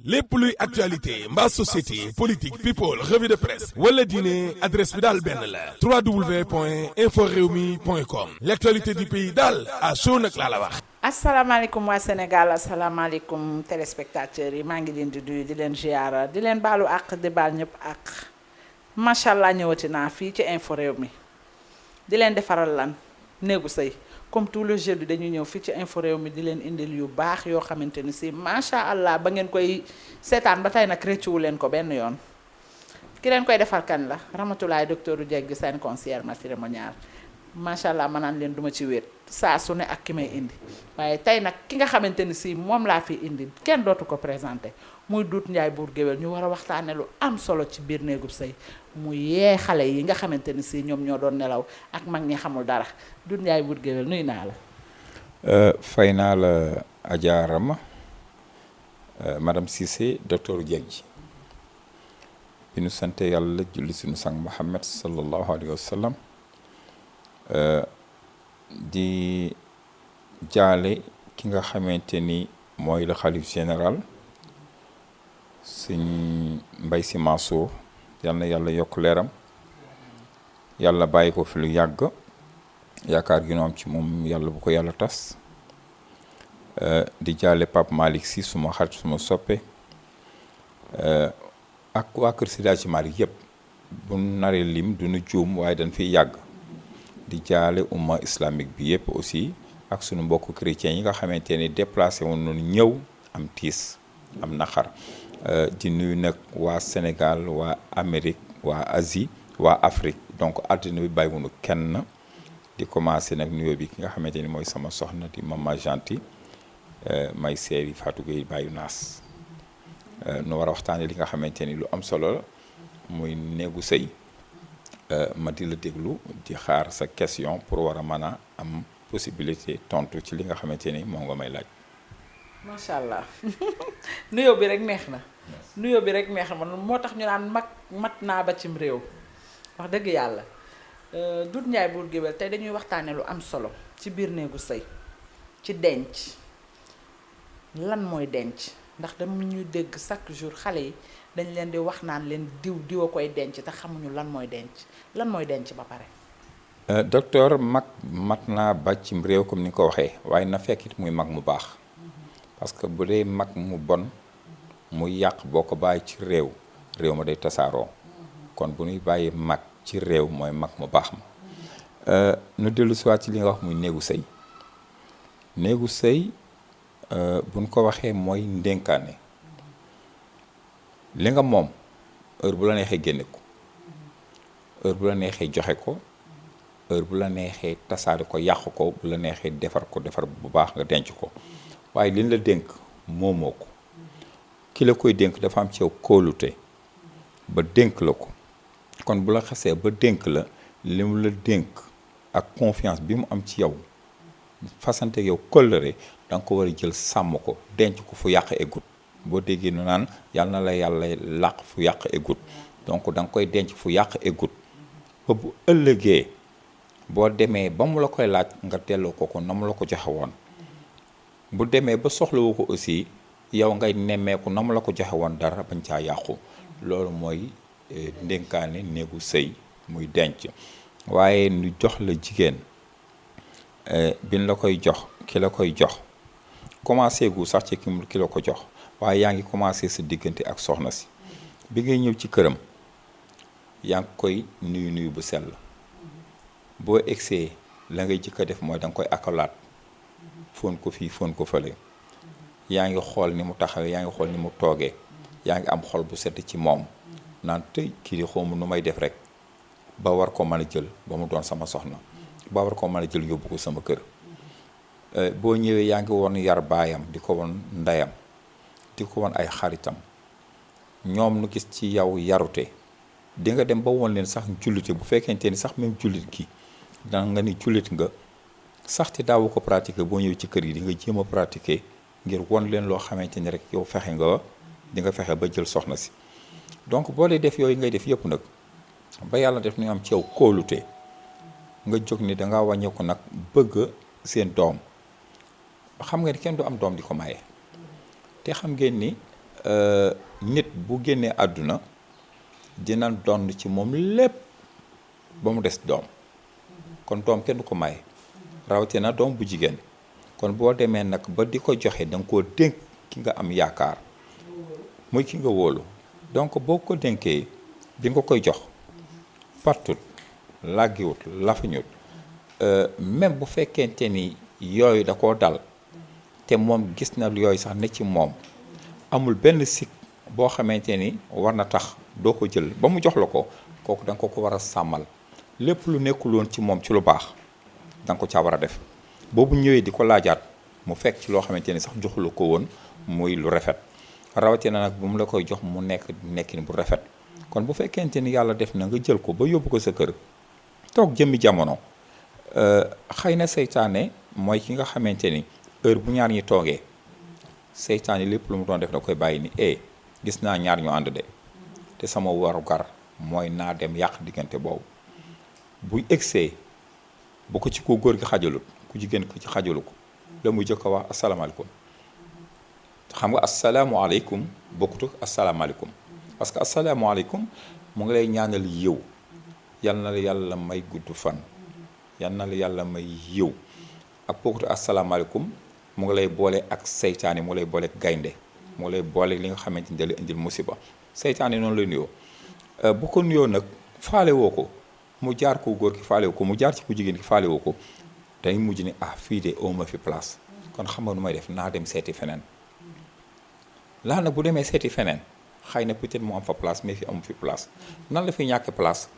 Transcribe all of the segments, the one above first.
lépp luy actualité mbaa société politique people revue de presse wala diine adresse bi daal benn la www.inforewmi.com l'actualité du pays daal à chaud nag laa la wax. asalaamaaleykum waa Sénégal asalaamaaleykum téléspectateurs yi maa ngi leen di nuyu di leen ziara di leen baalu àq di baal ñëpp àq macha allah ñëwati naa fii ci Infos Rewmi di leen defaral lan néegu sëy comme tout le jeudi dañu ñëw fii ci Infos Rewmi di leen indil yu baax yoo xamante ni si macha allah ba ngeen koy seetaan ba tey nag rëccuwu leen ko benn yoon ki leen koy defar kan la Ramatulaay docteur Diegui seen conseillère matrimonial macha allah ma naan leen duma ci wéet saa su ne ak ki may indi waaye tey nag ki nga xamante ni si moom laa fi indi kenn dootu ko présenté muy Doudou Ndiaye Bour Gueweul ñu war a waxtaane lu am solo ci biir néegub sëy mu yee xale yi nga xamante ni si ñoom ñoo doon nelaw ak mag ñi xamul dara Doudou Ndiaye Bour Gueweul nuyu naa la. fay naa la Adja Rama madame Cissé docteur Diegui bi nu sant yàlla julli suñu sang Muhammad sallallahu alayhi wa sallam di jaale ki nga xamante ni mooy le xalif général Sëñ Mbay Si Mansour yal na yàlla yokk leeram yàlla bàyyi ko fi lu yàgg yaakaar gi noom ci moom yàlla bu ko yàlla tas di jaale Pape Malick Sy suma xarit suma soppe ak waa kër Seydi Hadji Malick yëpp bu naree lim du nu juum waaye dañ fiy yàgg di jaale umma islamique bi yëpp aussi ak sunu mbokku chrétiens yi nga xamante ni déplacé woon noonu ñëw am tiis am naqar di nuyu nag waa Sénégal waa Amérique waa Asie waa Afrique donc àddina bi bàyyiwunu kenn di commencé nag nuyoo bi ki nga xamante ni mooy sama soxna di Mama Gentil may seeri Fatou Gueye bàyyu naas nu war a waxtaane li nga xamante ni lu am solo la muy néegu sëy ma di la déglu di xaar sa question pour war a mën a am possibilité tontu ci li nga xamante ni moom nga may laaj. macha allah nuyoo bi rek neex na. nuyoo bi rek neex na moo tax ñu naan mat naa ba cim réew wax dëgg yàlla Doudou Ndiaye Bour Gueweul tey dañuy waxtaane lu am solo ci biir néegu sëy ci denc lan mooy denc ndax dama ñuy dégg chaque jour xale yi dañ leen di wax naan leen diw a koy denc te xamuñu lan mooy denc ba pare. docteur mat naa ba cim réew comme ni nga ko waxee waaye na fekk it muy mag mu baax parce que bu dee mag mu bon mu yàq boo ko bàyyi ci réew ma day tasaaroo kon bu ñuy bàyyi mag ci réew mooy mag mu baax ma nu dellu si waat ci li nga wax muy néegu sëy buñ ko waxee mooy ndénkaane li nga moom heure bu la neexee génne ko heure bu la neexee joxe ko heure bu la neexee tasaare ko yàq ko bu la neexee defar bu baax nga denc ko waaye liñ la dénk moomoo ko ki la koy dénk dafa am ci yow kóolute ba dénk la ko kon bu la xasee ba dénk la li mu la dénk ak confiance bi mu am ci yow fasante yow kóllëre da nga ko war a jël sàmm ko denc ko fu yàq eggut boo déggee nu naan yàlla na la yàlla làq fu yàq eggut donc da nga koy denc fu yàq eggut ba bu ëllëgee boo demee ba mu la koy laaj nga delloo ko na mu la ko joxe woon bu demee ba soxlawu ko aussi yow ngay nemmeeku na mu la ko joxe woon dara bañ caa yàqu loolu mooy ndénkaane néegu sëy muy denc waaye nu jox la jigéen bin la koy jox ki la koy jox commencé gu sax ci ki la ko jox waaye yaa ngi commencé sa diggante ak soxna si bi ngay ñëw ci këram yaa ngi koy nuyu bu sell boo egsee la ngay jëkk a def mooy da nga koy akolaat foon ko fii foon ko fële yaa ngi xool ni mu taxawee yaa ngi xool ni mu toogee yaa ngi am xol bu sedd ci moom naan tey kii di xawma nu may def rek ba war ko mën a jël ba mu doon sama soxna ba war ko mën a jël yóbbu ko sama kër boo ñëwee yaa ngi woon yar baayam di ko woon ndeyam di ko woon ay xaritam ñoom nu gis ci yow yarute di nga dem ba woon leen sax jullite bu fekkente ni sax même jullit gi danga nga ni jullit nga sax te daawu ko pratiquer boo ñëwee ci kër yi di nga jéem a pratiquer ngir won leen loo xamante ni rek yow fexe nga di nga fexe ba jël soxna si donc boo dee def yooyu ngay def yëpp nag ba yàlla def ñu am ci yow kóolute nga jóg ni danga wàññeeku nag bëgg seen doom xam nga ni kenn du am doom di ko maye te xam ngeen ni nit bu génnee àdduna dina donn ci moom lépp ba mu des doom kon doom kenn du ko maye rawatina doom bu jigéen kon boo demee nag ba di ko joxe da nga koo dénk ki nga am yaakaar muy ki nga wóolu donc boo ko dénkee bi nga koy jox partut làggiwut lafañut même bu fekkente ni yooyu da koo dal te moom gis na yooyu sax ne ci moom amul benn sikk boo xamante ni war na tax doo ko jël ba mu jox la ko kooku da nga ko war a sàmmal lépp lu nekkul woon ci moom ci lu baax da nga ko caa war a def boobu ñëwee di ko laajaat mu fekk ci loo xamante ni sax joxula ko woon muy lu rafet rawatina nag bu mu la koy jox mu nekkin bu rafet kon bu fekkente ni yàlla def na nga jël ko ba yóbbu ko sa kër toog jëmmi jamono xëy na seytaane mooy ki nga xamante ni heure bu ñaar ñi toogee seytaane lépp lu mu doon def da koy bàyyi ni gis naa ñaar ñu ànd de te sama warugar mooy naa dem yàq diggante boobu buy egsee bu ko ci ko góor gi xajalut ku jigéen ko ci xajalu ko la muy jëkk a wax asalaamaaleykum xam nga asalaamualeykum bokkutu asalaamaaleykum parce que asalaamaaleykum mu ngi lay ñaanal yiw yal na la yàlla may gudd fan yal na la yàlla may yiw ak bokkutu asalaamaaleykum mu ngi lay boole ak seytaane mu ngi lay boole ak gaynde mu ngi lay boole li nga xamante ni da lay indil musiba seytaane noonu lay nuyoo bu ko nuyoo nag faale woo ko mu jaar ko góor ki faale woo ko mu jaar ci ku jigéen ki faale woo ko day mujj ni fii de awma fi place kon xam nga nu may def naa dem seeti feneen laa nag bu demee seeti feneen xëy na peut-être mu am fa place mais fi amu fi place nan la fi ñàkk place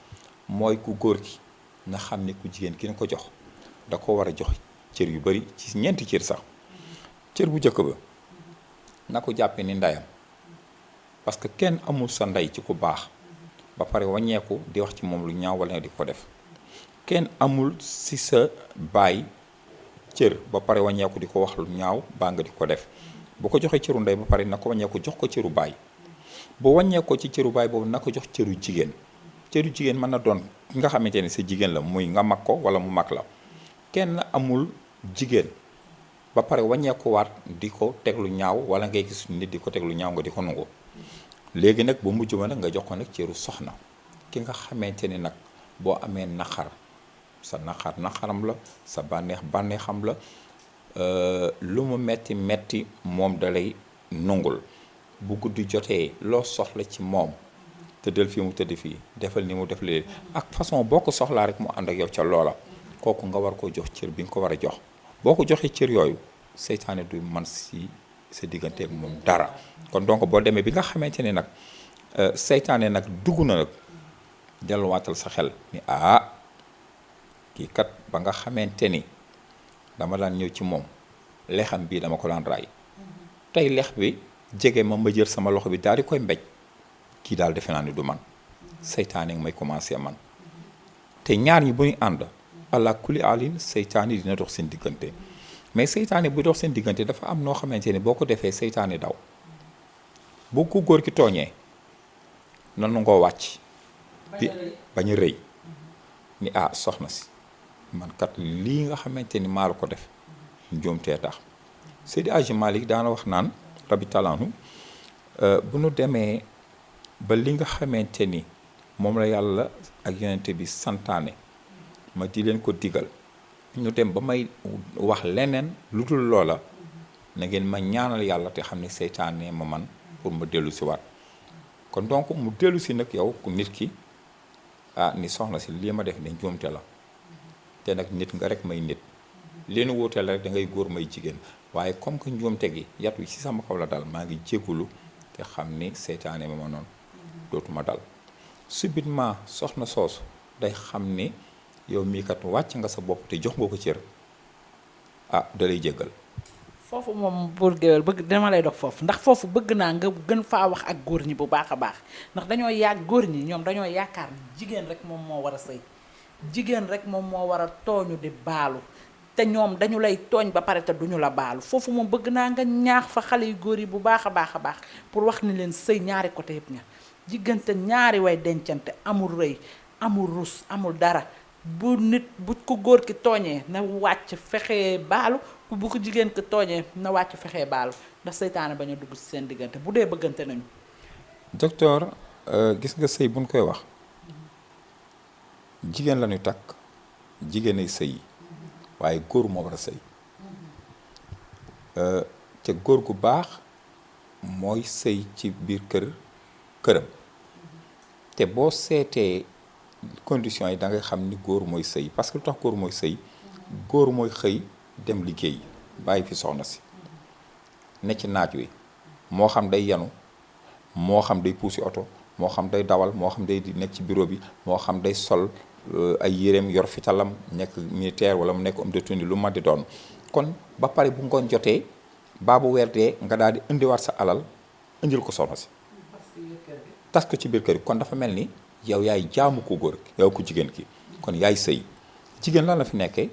mooy ku góor ki na xam ne ku jigéen ki na ko jox da ko war a jox cër yu bari ci ñeenti cër sax cër bu njëkk ba na ko jàppe ni ndeyam parce que kenn amul sa ndey ci ku baax ba pare wàññeeku di wax ci moom lu ñaaw wala nga di ko def kenn amul si sa baay cër ba pare wàññeeku di ko wax lu ñaaw baa nga di ko def bu ko joxee cëru ndey ba pare na ko wàññeeku jox ko cëru baay bu wàññeekoo ci cëru baay boobu na ko jox cëru jigéen cëru jigéen mën na doon ki nga xamante ni sa jigéen la muy nga mag ko wala mu mag la kenn amul jigéen ba pare wàññeekuwaat di ko teg lu ñaaw wala ngay gis nit di ko teg lu ñaaw nga di ko nangu léegi nag bu mujj ma nag nga jox ko nag cëru soxna ki nga xamante ni nag boo amee naqar sa naqaram la sa bànneexam la lu mu metti moom dalay nungul bu guddi jotee loo soxla ci moom tëddal fii mu tëdd fii defal ni mu def léegi ak façon boo ko soxlaa rek mu ànd ak yow ca loola kooku nga war koo jox cër bi nga ko war a jox boo ko joxee cër yooyu seytaane du man si sa digganteeg moom dara kon donc boo demee bi nga xamante ne nag seytaane nag dugg na nag delluwaatal sa xel ni kii kat ba nga xamante ni dama daan ñëw ci moom lexam bii dama ko daan raay tey lex bi jege ma jël sama loxo bi daal di koy mbéj kii daal defe naa ni du man seytaane nga may commencé man te ñaar ñi bu ñu ànd allah kulli alin seytaane dina dox seen diggante mais seytaane bu dox seen diggante dafa am noo xamante ni boo ko defee seytaane daw bu ko góor ki tooñee nanu ngoo wàcc di bañ a rëy ni soxna si man kat lii nga xamante ni maa la ko def njuumtee tax Seydi Hadji Malick daana wax naan rabi talaanu bu nu demee ba li nga xamante ni moom la yàlla ak yonente bi santaane ma di leen ko digal ñu dem ba may wax leneen lu dul loola na ngeen ma ñaanal yàlla te xam ne seytaane ma man pour ma dellu si waat kon donc mu dellu si nag yow ku nit ki ni soxna si lii ma def ne njuumte la te nag nit nga rek may nit leenu wuuteel rek da ngay góor may jigéen waaye comme que njuumte gi yat wi ci sama kaw la dal maa ngi jéggulu te xam ni seytaane ma noonu dootuma dal subitement soxna soosu day xam ni yow mii kat wàcc nga sa bopp te jox nga ko cër da lay jéggal foofu moom buur géwél bëgg dama lay dox foofu ndax foofu bëgg naa nga gën faa wax ak góor ñi bu baax a baax ndax dañoo góor ñi ñoom dañoo yaakaar jigéen rek moom moo war a sëy jigéen rek moom moo war a tooñu di baalu te ñoom dañu lay tooñ ba pare te duñu la baalu foofu moom bëgg naa nga ñaax fa xale yu góor yi bu baax a baax pour wax ni leen sëy ñaari côté yëpp ña diggante ñaari way dencante amul rëy amul rus amul dara bu ko góor ki tooñee na wàcc fexe baalu bu ko jigéen ki tooñee na wàcc fexe baalu ndax seytaane bañ a dugg ci seen diggante bu dee bëggante nañu. docteur gis nga sëy buñ koy wax jigéen la ñuy takk jigéen ay sëy waaye góor moo war a sëy te góor gu baax mooy sëy ci biir këram te boo seetee conditions yi da ngay xam ni góor mooy sëy parce que lu tax góor mooy sëy góor mooy xëy dem liggéey bàyyi fi soxna si ne ci naaj wi moo xam day yanu moo xam day puusi oto moo xam day dawal moo xam day nekk ci bureau bi moo xam day sol ay yéreem yor fitalam nekk militaire wala mu nekk homme de tenue lu ma di doon kon ba pare bu ngoon jotee baabu weer dee nga daal di indiwaat sa alal indil ko soxna si tas ko ci biir kër gi kon dafa mel ni yow yaay jaamu ko góor gi yow ko jigéen ki kon yaay sëy jigéen lan la fi nekkee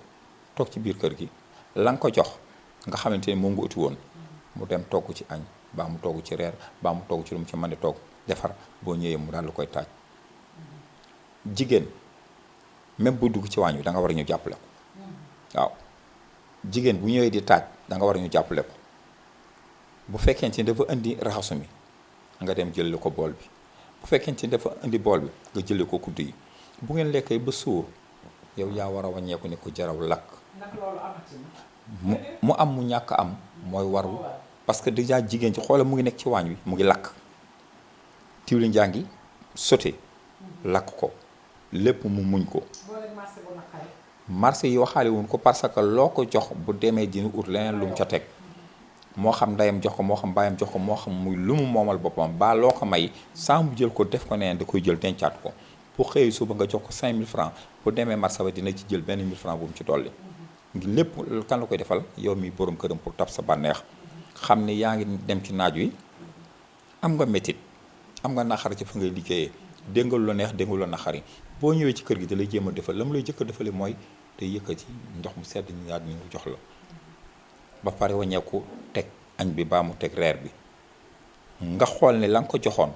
toog ci biir kër gi la nga ko jox nga xamante ni moom nga uti woon mu dem togg ci añ baa mu togg ci reer baa mu togg ci lu mu ci mën di togg defar boo ñëwee mu daal lu koy taaj jigéen même bu dugg ci waañ wi da nga war a ñu jàppale ko waaw jigéen bu ñëwee di taaj da nga war a ñu jàppale ko bu fekkente ni dafa indi raxasu mi nga dem jël ko bool bi bu fekkente ni dafa indi bool bi nga jëlee ko kudd yi bu ngeen lekkee ba suur yow yaa war a wàññeeku ne ko jaraw lakk mu am mu ñàkk am mooy waru parce que déjà jigéen ci xoolal mu ngi nekk ci waañ wi mu ngi lakk tiwli njaa ngi sote lakk ko lépp mu muñ ko marché yi waxaale wuñ ko parce que loo ko jox bu demee dina ut leneen lu mu ca teg moo xam ndeyam jox ko moo xam baayam jox ko moo xam muy lu mu moomal boppam baa loo ko may saa mu jël ko def ko neneen da koy jël dencaat ko bu xëyee suba nga jox ko 5000 francs bu demee marché ba dina ci jël benn 1000 francs bu mu ci dolli ngir lépp kan la koy defal yow mi borom këram pour tab sa bànneex xam ni yaa ngi dem ci naaj wi am nga métit am nga naxar ci fa ngay liggéeyee dégg nga lu neex dégg nga lu naxari boo ñëwee ci kër gi da lay jéem a defal la mu lay jëkk a defale mooy te yëkkati ndox mu sedd ñu daal di jox la ba pare waññeeku teg añ bi baa mu teg reer bi nga xool ne la nga ko joxoon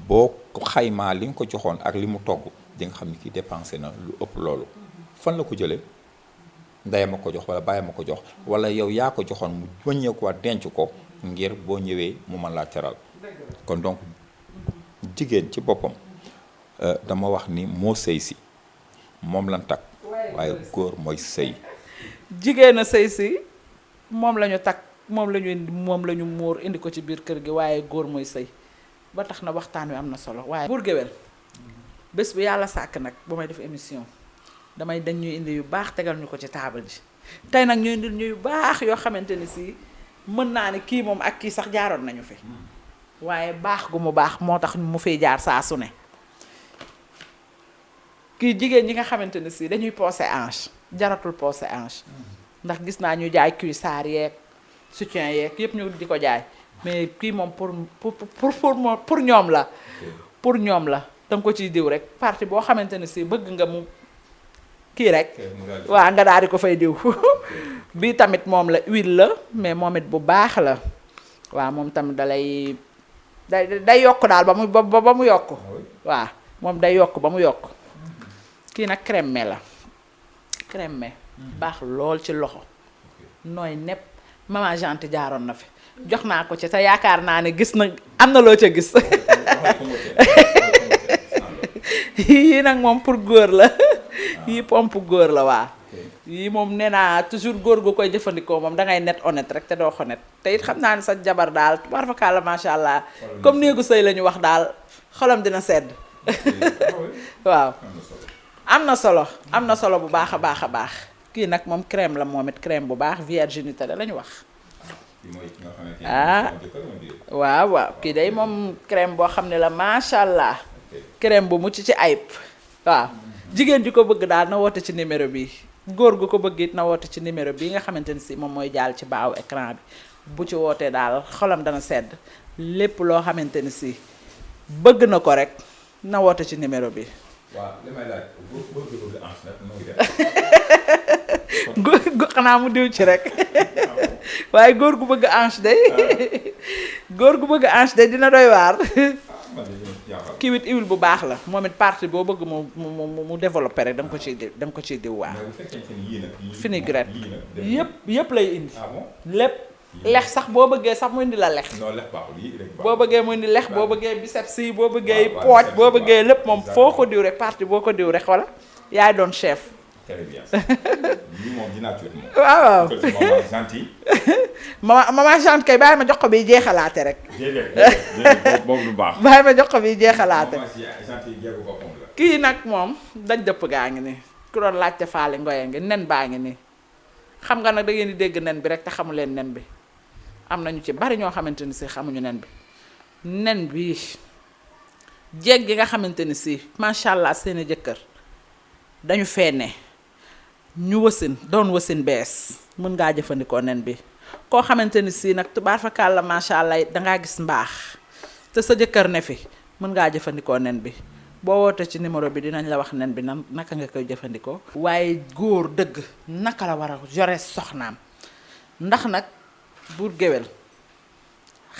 boo xaymaa li nga ko joxoon ak li mu togg di nga xam ni kii dépensé na lu ëpp loolu fan la ko jëlee ndeyam a ko jox wala bàyyam a ko jox wala yow yaa ko joxoon mu wàññeekuwaat denc ko ngir boo ñëwee mu mën laa teral kon donc jigéen ci boppam dama wax ni moo sëy si moom lan takk waaye góor mooy sëy jigéen a sëy si moom la ñu takk moom la ñu muur indi ko ci biir kër gi waaye góor mooy sëy ba tax na waxtaan wi am na solo waaye buur géwél bés bu yàlla sàkk nag ba may def émission damay dañ ñuy indi yu baax tegal ñu ko ci taabal ji tey nag ñu indi ñu yu baax yoo xamante ni si mën naa ne kii moom ak kii sax jaaroon nañu fi waaye baax gu mu baax moo tax mu fiy jaar saa su ne kii jigéen ñi nga xamante ne si dañuy poser hanche jaratul poser hanche ndax gis naa ñu jaay cuissard yeeg soutien yeeg yépp ñu di ko jaay mais kii moom pour ñoom la pour ñoom la danga ko ciy diw rek partie boo xamante ne si bëgg nga mu kii rek waaw nga daal di ko fay diw bii tamit moom la huile la mais moom it bu baax la waaw moom tamit dalay day yokk daal ba mu yokk waaw moom day yokk ba mu yokk kii nag crème la crème baax lool ci loxo nooy nepp maman Janti jaaroon na fi jox naa ko ci te yaakaar naa ne gis na am na loo ca gis yii nag moom pour góor la yii pompe góor la waa yii moom nee naa toujours góor gu koy jëfandikoo moom dangay net honnête rek te doo honnête te it xam naa ne sa jabar daal tubaar fa kàlla macha allah comme néegu sëy la ñu wax daal xolam dina sedd waaw am na solo bu baax a baax kii nag moom crème la moom it crème bu baax virginité la ñu wax waaw kii day moom crème boo xam ne la macha allah crème bu mucc ci ayib waaw jigéen ji ko bëgg daal na woote ci numéro bi góor gu ko bëgg it na woote ci numéro bi nga xamante ni si moom mooy jàll ci baaw écran bi bu ci wootee daal xolam dana sedd lépp loo xamante ni si bëgg na ko rek na woote ci numéro bi. waaw li may laaj góor gu bëgg hanche nag nu muy def xanaa mu diw ci rek waaye góor gu bëgg hanche day góor gu bëgg hanche day dina doy waar kiiwit huile bu baax la moom it partie boo bëgg mu développé rek da nga ko ciy diw waaw. mais bu fekkente ni yii nag. vinaigrette yëpp lay indi. lépp lex sax boo bëggee sax mu indi la lex. non lex baaxul yii rek boo bëggee mu indi lex boo bëggee biceps yi boo bëggee pooj boo bëggee lépp moom foo ko diw rek partie boo ko diw rek wala yaay doon chef. très bien lii moom dinaa ci moom. waaw maman gentil. maman gentil kay bàyyi ma jox ko bi jeexalaate rek. déedéet boobu lu baax. bàyyi ma jox ko bi jeexalaate. maman gentil jeegu boppam la. kii nag moom dañ dëpp gaa ngi nii ku doon laajte faali ngoye ngi nen baa ngi nii xam nga nag da ngeen di dégg nen bi rek te xamu leen nen bi am nañu ci bari ñoo xamante ni si xamuñu nen bi nen bi jeeg gi nga xamante ni si macha allah seeni jëkkër dañu feene ñu wasin doon wasin bees mën ngaa jëfandikoo nen bi koo xamante ni si nag tubaar fa kàlla macha allah dangaa gis mbaax te sa jëkkër ne fi mën ngaa jëfandikoo nen bi boo wootee ci numéro bi dinañ la wax nen bi naka nga koy jëfandikoo. waaye góor dëgg naka la war a yore soxnaam ndax nag buur géwél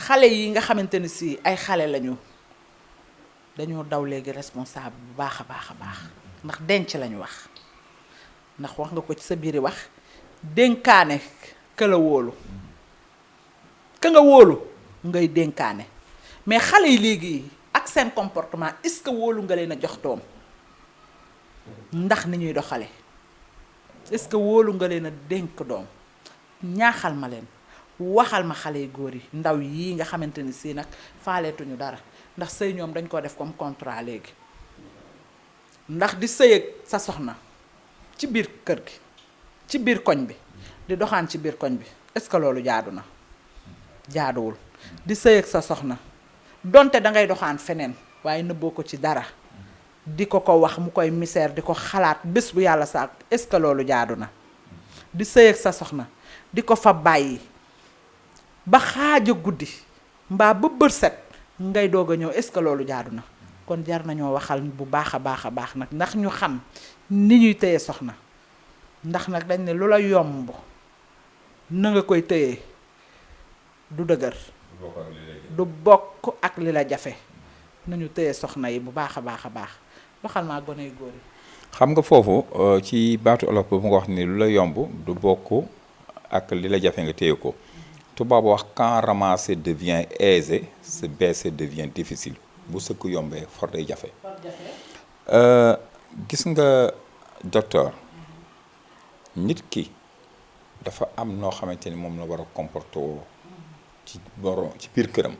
xale yi nga xamante ni si ay xale lañu dañoo daw léegi responsable bu baax a baax a baax ndax denc lañu wax ndax wax nga ko ci sa biiri wax dénkaane ka la wóolu ka nga wóolu ngay dénkaane mais xale yi léegi ak seen comportement est-ce que wóolu nga leen a jox doom ndax ni ñuy doxale est-ce que wóolu nga leen a dénk doom ñaaxal ma leen waxal ma xale yu góor yi ndaw yii nga xamante ni si nag faaleetuñu dara ndax sëy ñoom dañ ko def comme contrat léegi ndax di sëy ak sa soxna ci biir kër gi ci biir koñ bi di doxaan ci biir koñ bi est-ce que loolu jaadu na jaaduwul di sëy ak sa soxna donte dangay doxaan feneen waaye nëbboo ko ci dara di ko wax mu koy misère di ko xalaat bés bu yàlla saak est-ce que loolu jaadu na di sëy ak sa soxna di ko fa bàyyi ba xaaja guddi mbaa ba bët set ngay doog a ñëw est-ce que loolu jaadu na kon jar nañoo waxal bu baax a baax nag ndax ñu xam ni ñuy tëye soxna ndax nag dañ ne lu la yomb na nga koy tëyee du dëgër du bokk ak li la jafe nañu tëye soxna yi bu baax a baax waxal maa gone yu góor yi. xam nga foofu ci baatu olof bu nga wax ni lu la yomb du bokk ak li la jafe nga téye ko tubaab wax quand ramasser devient aisé se baisser devient difficile bu sëkk yombee for day jafe. gis nga docteur nit ki dafa am noo xamante ni moom la war a comporter woo ci biir këram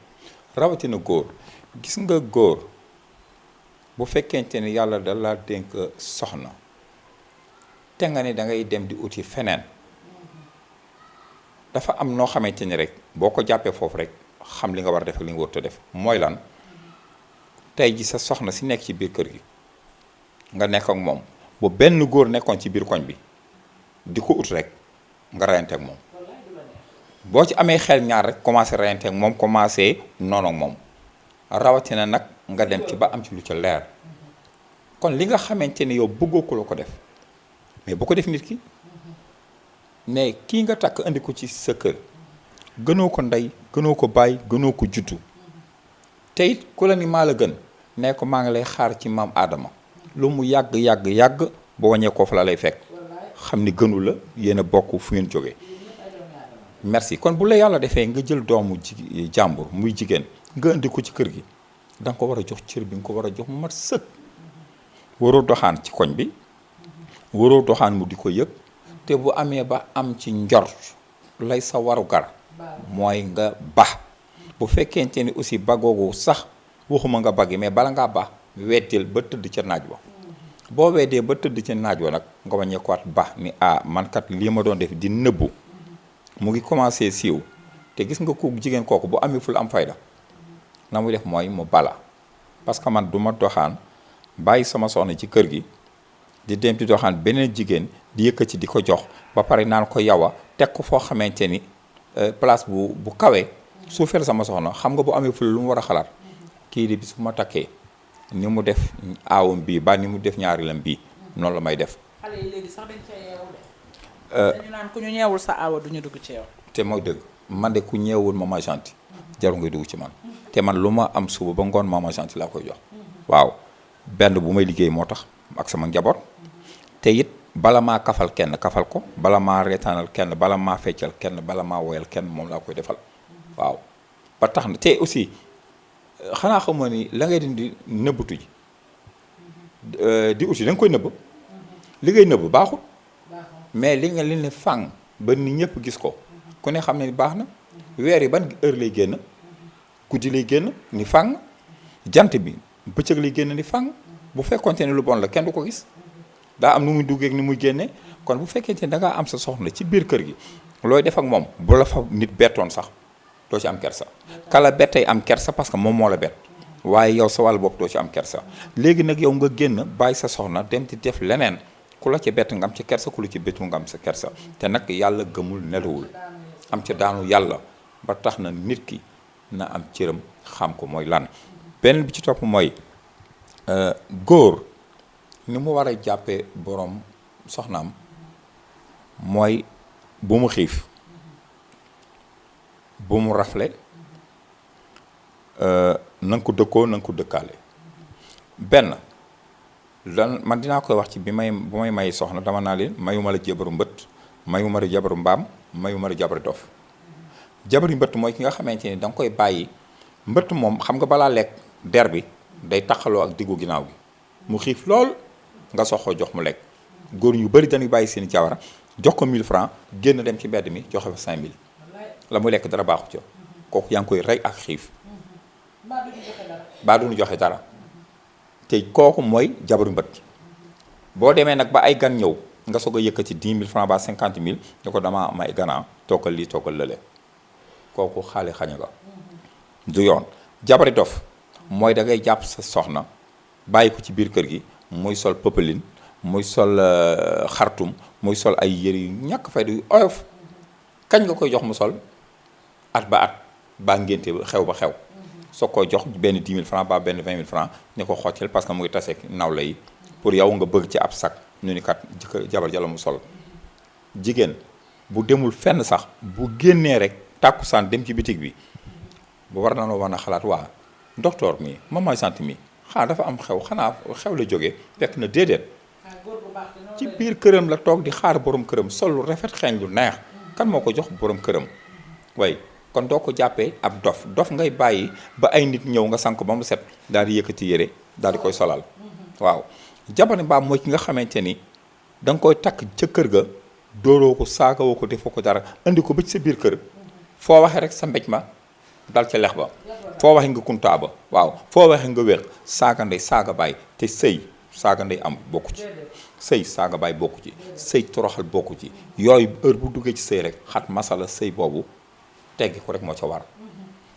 rawatina góor gis nga góor bu fekkente ni yàlla da la dénk soxna te nga ni da ngay dem di uti feneen dafa am noo xamante ni rek boo ko jàppee foofu rek xam li nga war a def ak li nga warut a def mooy lan tey ji sa soxna si nekk ci biir kër gi nga nekk ak moom bu benn góor nekkoon ci biir koñ bi di ko ut rek nga rayante ak moom boo ci amee xel ñaar rek commencé rayante ak moom commencé noonu ak moom rawatina nag nga dem ci ba am ci lu ca leer kon li nga xamante ni yow bëggoo ko la ko def mais bu ko def nit ki mais kii nga takk indi ko ci sa kër gënoo ko ndey gënoo ko baay gënoo ko juddu te it ku la ni maa la gën ne ko maa ngi lay xaar ci maam Adama lu mu yàgg ba wàññee ko fa la lay fekk xam ni gënu la yéen a bokk fu ngeen jógee merci kon bu la yàlla defee nga jël doomu jàmbur muy jigéen nga indi ko ci kër gi da nga ko war a jox cër bi nga ko war a jox mu mat sëkk waroo doxaan ci koñ bi waroo doxaan mu di ko yëg te bu amee ba am ci njort lay sa warugar mooy nga ba bu fekkente ni aussi bagoogu sax waxuma nga bagi mais bala ngaa ba weddil ba tëdd ca naaj wa boo weddee ba tëdd ca naaj wa nag nga wàññeekuwaat ba ni man kat lii ma doon def di nëbbu mu ngi commencé siiw te gis nga ku jigéen kooku bu amee ful am fayda na muy def mooy mu bala parce que man du ma doxaan bàyyi sama soxna ci kër gi di dem di doxaan beneen jigéen di yëkkati di ko jox ba pare naan ko yawa teg ko foo xamante ni place bu kawee suufeel sama soxna xam nga bu amee ful lu mu war a xalaat kii di bis bu ma takkee ni mu def aawam bii ba ni mu def ñaareelam bii noonu la may def. xale yi léegi sax dañ cee yeewu de. dañu naan ku ñu ñeewul sa aawa du ñu dugg ci yow. te mooy dëgg man de ku ñeewul mama gentil jarul ngay dugg ci man te man lu ma am suba ba ngoon mama gentil laa koy jox waaw benn bu may liggéey moo tax ak sama njaboot te it bala maa kafal kenn kafal ko bala maa reetaanal kenn bala maa feccal kenn bala maa woyal kenn moom laa koy defal waaw ba tax na te aussi xanaa xamoo ni la ngay di nëbbatu ji di aussi da nga koy nëbb li ngay nëbb baaxul mais li nga li ne fang ba ni ñëpp gis ko ku ne xam ne ni baax na weer yi ban heure lay génn guddi lay génn ni fang jant bi bëccëg lay génn ni fang bu fekkonte ne lu bon la kenn du ko gis daa am nu muy duggee ak ni muy génne kon bu fekkente ne da ngaa am sa soxna ci biir kër gi looy def ak moom bu la fa nit bettoon sax doo ci am kersa kala bettay am kersa parce que moom moo la bett waaye yow sa wàll bopp doo ci am kersa léegi nag yow nga génn bàyyi sa soxna dem di def leneen ku la ci bett nga am ci kersa ku la ci bettul nga am sa kersa te nag yàlla gëmul nelawul am ca daanu yàlla ba tax na nit ki na am cëram xam ko mooy lan beneen bi ci topp mooy góor ni mu war a jàppee borom soxnaam mooy bu mu xiif bu mu rafle na nga ko dëkkoo na nga ko dëkkaale benn lan man dinaa koy wax ci bu may may soxna dama naa leen mayuma la jabaru mbët mayuma la jabaru mbaam mayuma la jabaru dof jabari mbëtt mooy ki nga xamante ni da nga koy bàyyi mbëtt moom xam nga balaa lekk der bi day taxaloo ak diggu ginnaaw gi mu xiif lool nga sox ko jox mu lekk góor ñu bëri dañuy bàyyi seen jawara jox ko 1000 francs génn dem ci mbedd mi joxe fa 5000 la muy lekk dara baaxu ca kooku yaa ngi koy rey ak xiif baa duñu joxe dara te kooku mooy jabaru mbëtt boo demee nag ba ay gan ñëw nga soog a yëkkati 10 000 francs ba 50 000 ne ko dama am ay ganaa toogal lii toogal lële kooku xaale xaña nga du yoon jabari dof mooy da ngay jàpp sa soxna bàyyi ko ci biir kër gi muy sol pëpalin muy sol xartum muy sol ay yëre yu ñàkk fayda yu oyof kañ nga koy jox mu sol at ba at baa ngénte xew ba xew soo koy jox benn 10 000 francs ba benn 20 000 francs ne ko xoccel parce que mu ngi taseeg nawla yi pour yow nga bëgg ci ab sac ñu ni kat jëkkër jabar jala mu sol jigéen bu demul fenn sax bu génnee rek tàkkusaan dem ci bitig bi bu war na noo war a xalaat waa docteur mi Mama sant mi xanaa dafa am xew xanaa xew la jógee fekk na déedéet ci biir këram la toog di xaar borom këram sol lu rafet xeeñ lu neex kan moo ko jox borom këram way kon doo ko jàppee ab dof ngay bàyyi ba ay nit ñëw nga sank ba mu set daal di yëkkati yére daal di koy solal waaw jabari mbaam mooy ki nga xamante ni da nga koy takk ca kër ga dóoroo ko saagawoo ko defoo ko dara andi ko ba ci sa biir kër foo waxee rek sa mbéj ma dal ca lex ba foo waxee nga kuntaa ba waaw foo waxee nga wér saaga ndey saaga baay te sëy saaga ndey am bokku ci sëy saaga baay bokku ci sëy toroxal bokku ci yooyu heure bu duggee ci sëy rek xat masala sëy boobu teggi ko rek moo ca war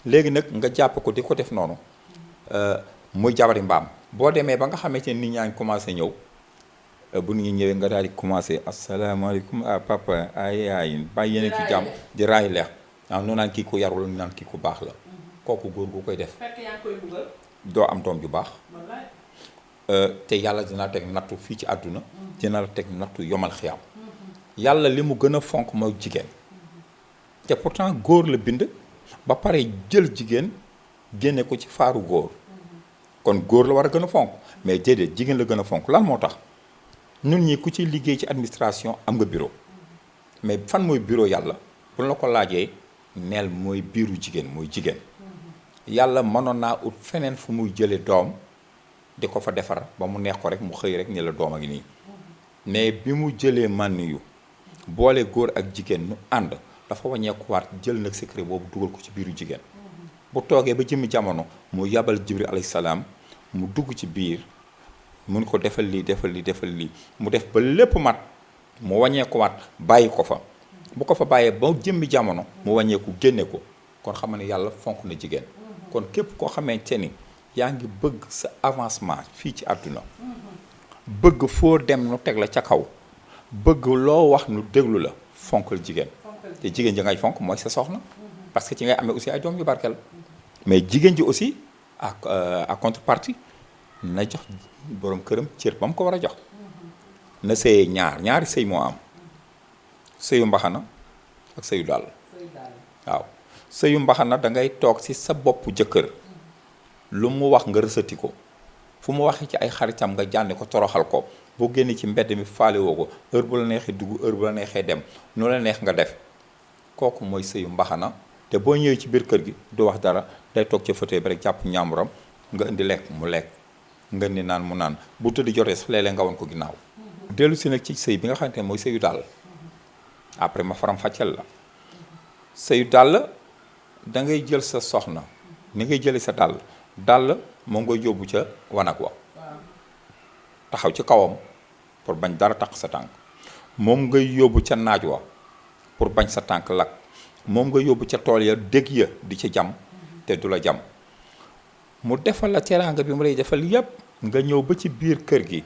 léegi nag nga jàpp ko di ko def noonu muy jabari mbaam boo demee ba nga xamante ni nit ñaa ngi commencé ñëw bu nit ñi ñëwee nga daal di commencé asalaamaaleykum ah papa ay ay bàyyi yéen ci jàmm di raay leex waaw noo naan kii ko yarul naan kii ko baax la kooku góor gu koy def doo am doom ju baax te yàlla dina teg nattu fii ci àdduna dina la teg nattu yomal xiyam yàlla li mu gën a fonk mooy jigéen te pourtant góor la bind ba pare jël jigéen génne ko ci faaru góor kon góor la war a gën a fonk mais déedéet jigéen la gën a fonk lan moo tax ñun ñi ku ci liggéey ci administration am nga bureau mais fan mooy bureau yàlla bu la ko laajee neel mooy biiru jigéen mooy jigéen yàlla mënoon naa ut feneen fu muy jële doom di ko fa defar ba mu neex ko rek mu xëy rek ni la doom a ngi nii mais bi mu jëlee mànn yu boole góor ak jigéen ñu ànd dafa wàññeekuwaat jël nag secret boobu dugal ko ci biiru jigéen bu toogee ba jëmmi jamono mu yabal jibril alayhi salaam mu dugg ci biir mun ko defal lii defal lii defal lii mu def ba lépp mat mu wàññeekuwaat bàyyi ko fa bu ko fa bàyyee ba jëmmi jamono mu wàññeeku génne ko kon xam ne yàlla fonk na jigéen kon képp koo xamante ni yaa ngi bëgg sa avancement fii ci àdduna bëgg foo dem nu teg la ca kaw bëgg loo wax nu déglu la fonkal jigéen te jigéen ji ngay fonk mooy sa soxna parce que ci ngay amee aussi ay doom yu barkeel mais jigéen ji aussi à contrepartie na jox borom këram cër ba mu ko war a jox na sëyee ñaari sëy moo am sëyu mbaxana ak sëyu dàll waaw sëyu mbaxana da ngay toog ci sa boppu jëkkër lu mu wax nga rësati ko fu mu waxee ci ay xaritam nga jànni ko toroxal ko boo génnee ci mbedd mi faale woo ko heure bu la neexee dugg heure bu la neexee dem nu la neex nga def kooku mooy sëyu mbaxana te boo ñëwee ci biir kër gi du wax dara day toog ca fauteuil bi rek jàpp ñaamuram nga indi lekk mu lekk nga ni naan mu naan bu tëdd jotee sax léeg-léeg nga won ko ginnaaw dellu si nag ci sëy bi nga xamante ne mooy sëyu dàll après ma faram fàcceel la sëyu dàll da ngay jël sa soxna ni ngay jëlee sa dàll moom ngay yóbbu ca wanag wa taxaw ci kawam pour bañ dara tax sa tànk moom ngay yóbbu ca naaj wa pour bañ sa tànk lakk moom nga yóbbu ca tool ya dégg ya di ci jam te du la jam mu defal la teraanga bi mu lay defal yépp nga ñëw ba ci biir kër gi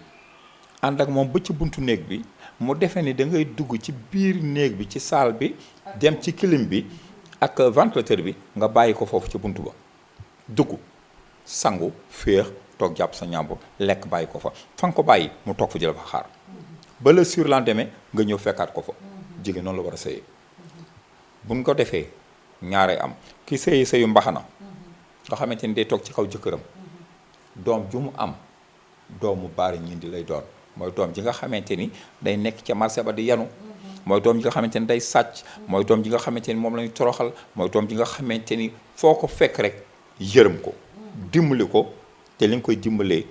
ànd ak moom ba ci buntu néeg bi mu defee ni da ngay dugg ci biir néeg bi ci salle bi dem ci clim bi ak ventilateur bi nga bàyyi ko foofu ci buntu ba dugg sangu féex toog jàpp sa ñàmbur lekk bàyyi ko fa nga ko bàyyi mu toog fa jël fa xaar ba le surlendemain nga ñëw fekkaat ko fa jigéen noonu la war a sëyee buñ ko defee ñaare am ki sëyi sëyu mbaxana nga xamante ni day toog ci kaw jëkkëram doom ju mu am doomu baari ñindi lay doon mooy doom ji nga xamante ni day nekk ca marché ba di yanu mooy doom ji nga xamante ni day sàcc mooy doom ji nga xamante ni moom lañu toroxal mooy doom ji nga xamante ni foo ko fekk rek yërëm ko dimbali ko te li nga koy dimbalee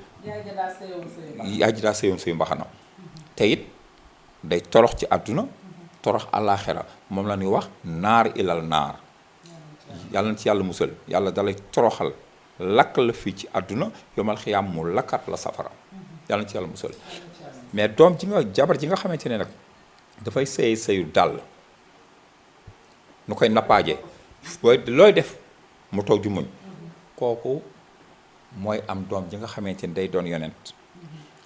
yaay ji daa sëyoon sëyu mbaxana te it day torox ci àdduna torox àllaaxira moom la ñuy wax naar ilal naar yàlla na ci yàlla musal yàlla dalay toroxal lakk la fii ci àdduna yomal xiyaam mu lakkat la safara yàlla na ci yàlla musal mais doom ji nga jabar ji nga xamante ne nag dafay sëy sëyu dàll nu koy nappaaje looy def mu toog ju muñ kooku mooy am doom ji nga xamante ni day doon yonent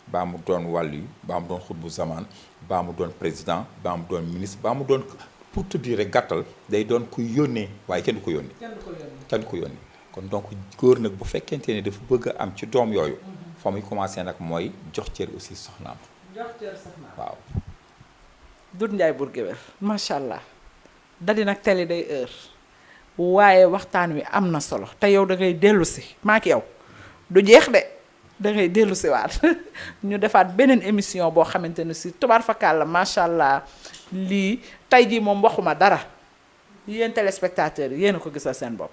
baa mu doon wàllu yi baa mu doon xutbu zaman baa mu doon président baa mu doon ministre baa mu doon pour te dire gàttal day doon ku yónnee waaye kenn du ko yónni kenn du ko yónni kon donc góor nag bu fekkente ne dafa bëgg a am ci doom yooyu fa muy commencé nag mooy jox cër aussi soxnaam waaw Doudou Ndiaye Bour Gueweul macha allah dadi nag télé day heure waaye waxtaan wi am na solo te yow da ngay dellu si maak yow du jeex de da ngay dellu si waat ñu defaat beneen émission boo xamante ne si tubaar fakal la macha allah lii tey jii moom waxuma dara yéen téléspectateurs yi yéen a ko gisal seen bopp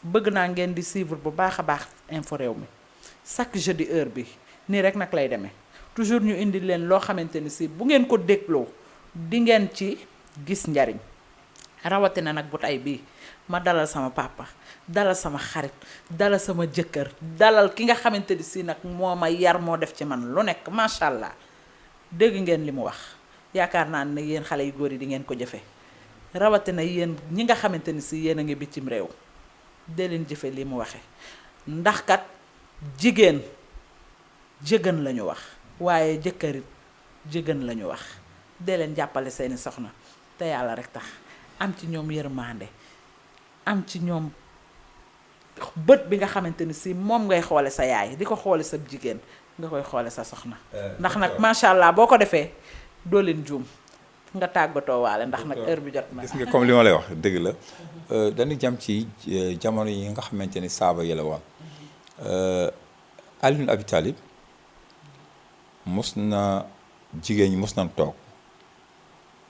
bëgg naa ngeen di suivre bu baax a baax info réew mi chaque jeudi heure bi nii rek nag lay demee toujours ñu indi leen loo xamante ni si bu ngeen ko dégloo di ngeen ci gis njariñ rawatina nag bu tey bii ma dalal sama papa dalal sama xarit dalal sama jëkkër dalal ki nga xamante ni si nag moo ma yar moo def ci man lu nekk macha allah dégg ngeen li mu wax yaakaar naa ne yéen xale yu góor yi di ngeen ko jëfe rawatina yéen ñi nga xamante ni si yéen a ngi bitim réew dee leen jëfe li mu waxe ndax kat jigéen jëgën lañu wax waaye jëkkërit jëgën lañu wax dee leen jàppale seeni soxna te yàlla rek tax am ci ñoom yërmande am ci ñoom bët bi nga xamante ni si moom ngay xoole sa yaay di ko xoole sa jigéen nga koy xoole sa soxna ndax nag macha allah boo ko defee doo leen juum nga tàggatoo waale ndax nag heure bi jot na. gis nga comme li ma lay wax dëgg la dañu jam ci jamono yi nga xamante ni saaba yi la woon Ali ibn Abi Talib mos na jigéen ñi mos nañ toog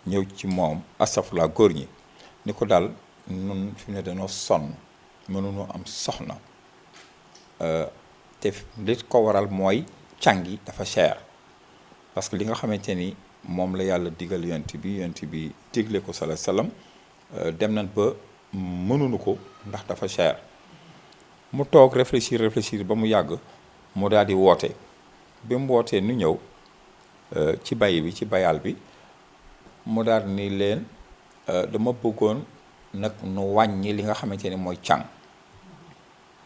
ñëw ci moom astafurlah góor ñi ni ko daal nun fi mu ne dañoo sonn mënuñoo am soxna te li ko waral mooy càng yi dafa cher parce que li nga xamante ni moom la yàlla digal yonent bi digle ko sala salaam dem nañ ba mënuñu ko ndax dafa cher mu toog réfléchir ba mu yàgg mu daal di woote bi mu wootee nu ñëw ci bay bi ci bayal bi mu daal ni leen dama bëggoon nag nu wàññi li nga xamante ni mooy càng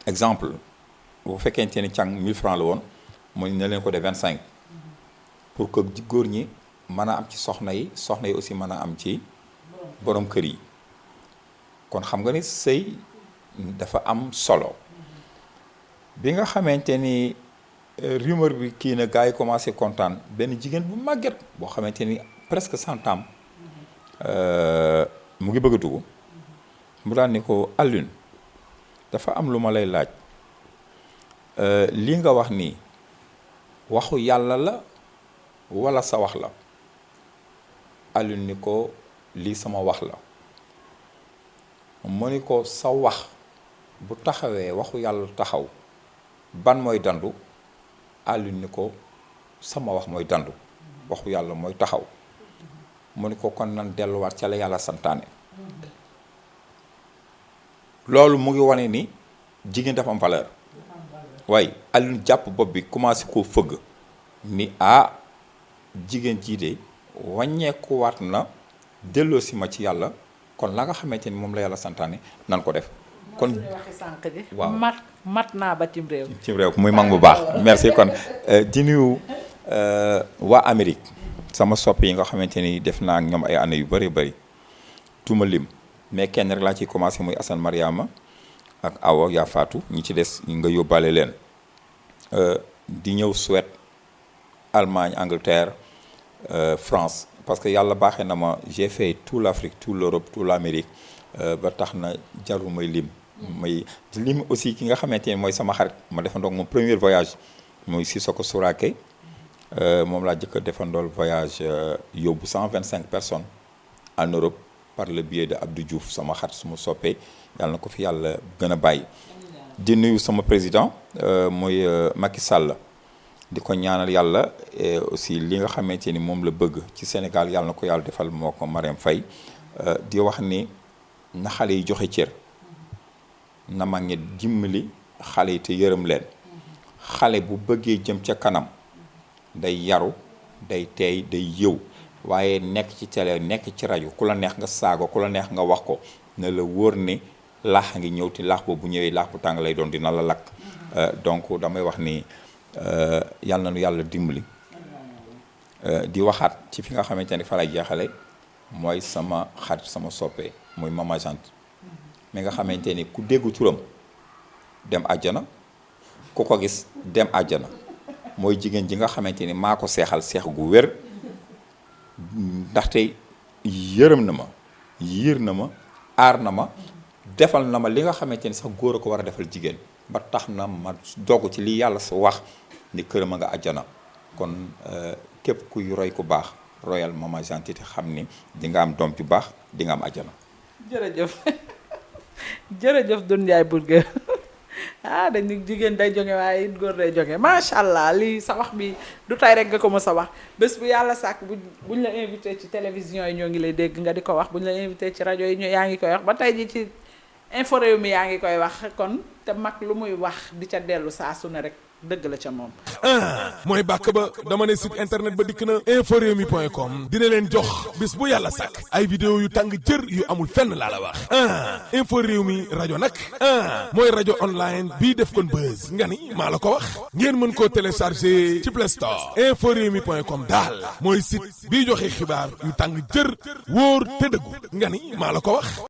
exemple bu fekkente ni càng 1000 francs la woon mu ne leen ko de 25 pour que góor ñi mën a am ci soxna yi aussi mën a am ci borom kër yi kon xam nga ni sëy dafa am solo bi nga xamante ni rumeur bi kii na gars yi commencé kontaan benn jigéen bu màgget boo xamante ni presque 100 ans mu ngi bëgg a dugg mu daan ni ko Alioune dafa am lu ma lay laaj lii nga wax nii waxu yàlla la wala sa wax la Alioune ni ko lii sama wax la mu ni ko sa wax bu taxawee waxu yàlla taxaw ban mooy dandu Alioune ni ko sama wax mooy dandu waxu yàlla mooy taxaw mu ni ko kon nan delluwaat ca la yàlla santaane loolu mu ngi wane ni jigéen dafa am valeur waaye Alioune jàpp bopp bi commencé koo fëgg ni jigéen jii de wàññeekuwaat na delloo si ma ci yàlla kon la nga xamante ni moom la yàlla santaane nan ko def kon waxi sànq ji waaw mat naa ba cim réew muy mag bu baax merci kon di nuyu waa Amérique sama sopp yi nga xamante ni def naa ak ñoom ay année yu bëri bëri tuma lim mais kenn rek laa ciy commencé muy Assane Mariama ak Awa yaa Fatou ñi ci des nga yóbbaale leen di ñëw Suède Allemagne Angleterre France parce que yàlla baaxee na ma j'ai fait tout l'Afrique tout l'Europe tout l'Amérique ba tax na jarul may lim may lim aussi ki nga xamante ni mooy sama xarit ma defandoog moom premier voyage muy Sissoko Souraké moom laa jëkk a defandool voyage yóbbu 125 personnes en Europe par le biais de Abdou Diouf sama xarit suma soppee yàlla na ko fi yàlla gën a bàyyi di nuyu sama président mooy Macky Sall di ko ñaanal yàlla aussi li nga xamante ni moom la bëgg ci Sénégal yàlla na ko yàlla defal moo ko Marème Faye di wax ni na xale yi joxe cër na mag ñi dimbali xale yi te yërëm leen xale bu bëggee jëm ca kanam day yaru day teey day yëw waaye nekk ci télé nekk ci rajo ku la neex nga saago ku la neex nga wax ko ne la wóor ni laax a ngi ñëw te laax boobu bu ñëwee laax bu tàng lay doon dina la lakk donc damay wax ni yàlla na nu yàlla dimbali di waxaat ci fi nga xamante ni fa lay jeexale mooy sama xarit sama soppe muy Mama Jante mi nga xamante ni ku déggu turam dem àjjana ku ko gis dem àjjana mooy jigéen ji nga xamante ni maa ko seexal seex gu wér ndaxte yërëm na ma yiir na ma aar na ma defal na ma li nga xamante ni sax góor a ko war a defal jigéen ba tax na ma dogg ci li yàlla sa wax ni këram a nga àjjana kon képp kuy roy ku baax royal Mama Jante te xam ni di nga am doom ju baax di nga am àjjana. jërëjëf Doudou Ndiaye Bourguel dañu jigéen day jóge waaye góor day jóge macha allah lii sa wax bi du tay rek nga ko mës a wax bés bu yàlla sàkk buñ la invité ci télévision yi ñoo ngi lay dégg nga di ko wax buñ la invité ci rajo yi yaa ngi koy wax ba tey ji ci info réew mi yaa ngi koy wax kon te mag lu muy wax di ca dellu saa su ne rek dëgg la ca moom. mooy bàkk ba dama ne site internet ba dikk na inforewmi.com dina leen jox bis bu yàlla sàkk ay vidéo yu tàng jër yu amul fenn laa la wax info réew mi rajo nag mooy rajo online bii def kon buzz nga ni maa la ko wax ngeen mën koo télécharger ci Play Store inforewmi.com daal mooy site bii joxe xibaar yu tàng jër wóor te dëggu nga ni maa la ko wax.